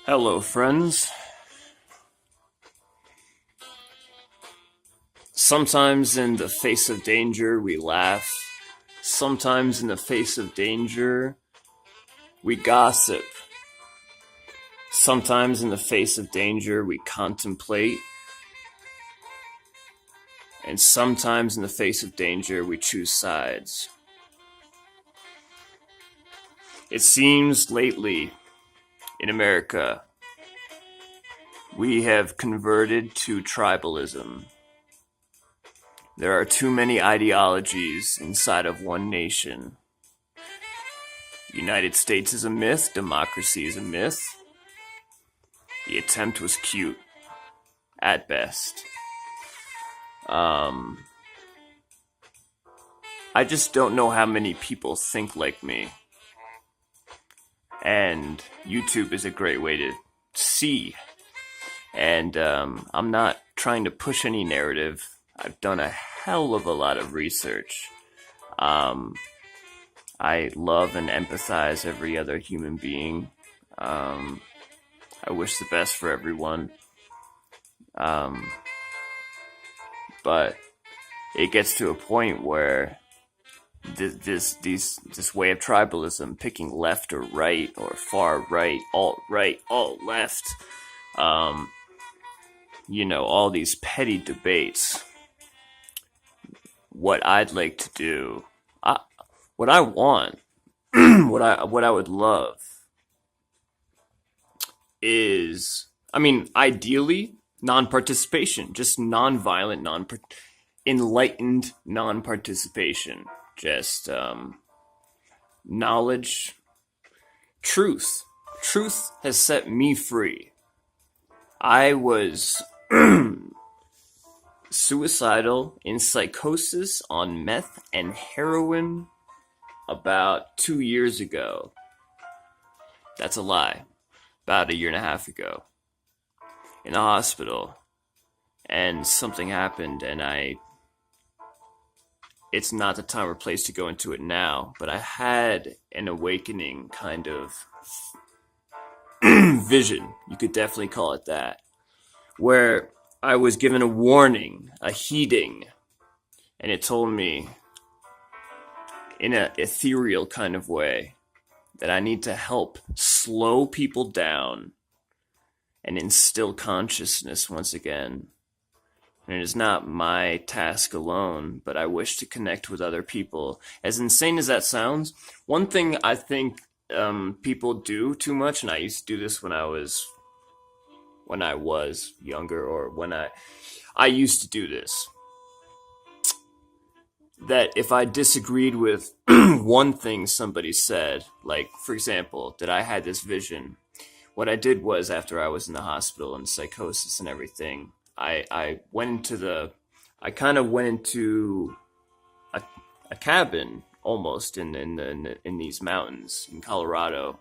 Hello, friends. Sometimes in the face of danger, we laugh. Sometimes in the face of danger, we gossip. Sometimes in the face of danger, we contemplate. And sometimes in the face of danger, we choose sides. It seems lately in America, we have converted to tribalism. There are too many ideologies inside of one nation. The United States is a myth, democracy is a myth. The attempt was cute, at best. I just don't know how many people think like me. And YouTube is a great way to see. And I'm not trying to push any narrative. I've done a hell of a lot of research. I love and empathize every other human being. I wish the best for everyone. But it gets to a point where this way of tribalism, picking left or right or far right, alt left, all these petty debates. What I'd like to do, what I want, what I would love is, ideally, non-participation, just non-violent, enlightened non-participation, just knowledge, truth. Truth has set me free. I was suicidal, in psychosis, on meth and heroin about 2 years ago. That's a lie. About a year and a half ago. In a hospital. And something happened, and it's not the time or place to go into it now, but I had an awakening kind of vision. You could definitely call it that. Where I was given a warning, a heeding, and it told me in an ethereal kind of way that I need to help slow people down and instill consciousness once again. And it is not my task alone, but I wish to connect with other people. As insane as that sounds, one thing I think people do too much, and I used to do this when I was younger, or when I used to do this, that if I disagreed with one thing somebody said, like, for example, that I had this vision, what I did was, after I was in the hospital and psychosis and everything, I kind of went into a cabin almost in these mountains in Colorado,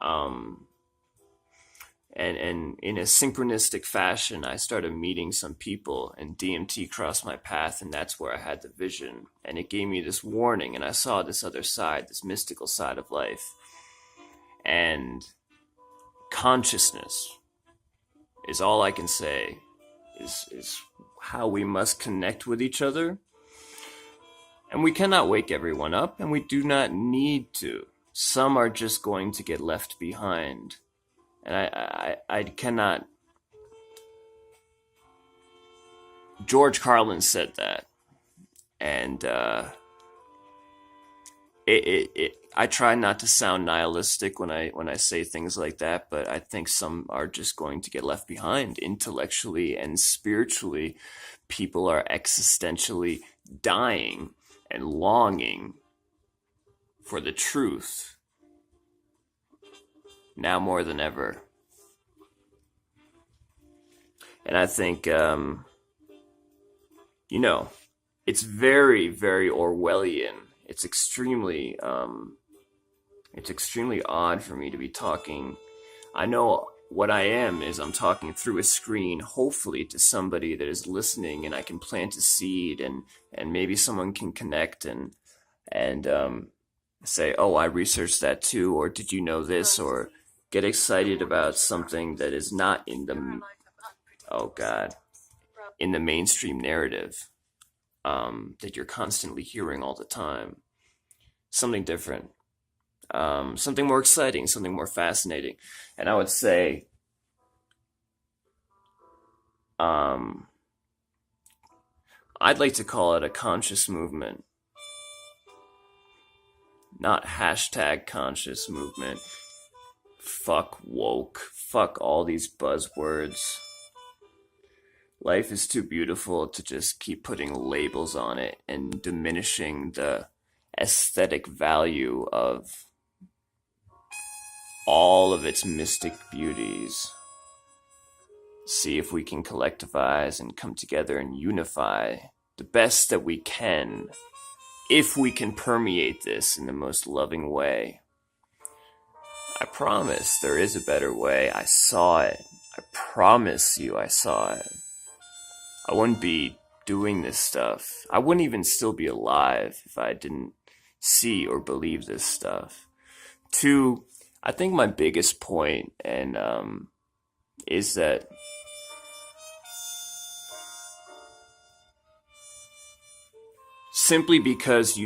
and in a synchronistic fashion, I started meeting some people, and DMT crossed my path, and that's where I had the vision, and it gave me this warning, and I saw this other side, this mystical side of life, and consciousness is all I can say. Is how we must connect with each other. And we cannot wake everyone up, and we do not need to. Some are just going to get left behind. And I cannot... George Carlin said that. And I try not to sound nihilistic when I say things like that, but I think some are just going to get left behind intellectually and spiritually. People are existentially dying and longing for the truth now more than ever. And I think, it's very, very Orwellian. It's extremely odd for me to be talking. I know what I am is I'm talking through a screen, hopefully to somebody that is listening, and I can plant a seed, and maybe someone can connect and say, oh, I researched that too, or did you know this, or get excited about something that is not in the, oh God, in the mainstream narrative, that you're constantly hearing all the time. Something different, something more exciting, something more fascinating. And I would say, um, I'd like to call it a conscious movement, not hashtag conscious movement. Fuck woke. Fuck all these buzzwords. Life is too beautiful to just keep putting labels on it and diminishing the aesthetic value of all of its mystic beauties. See if we can collectivize and come together and unify the best that we can, if we can permeate this in the most loving way. I promise there is a better way. I saw it. I promise you I saw it. I wouldn't be doing this stuff. I wouldn't even still be alive if I didn't see or believe this stuff. Two, I think my biggest point is that simply because you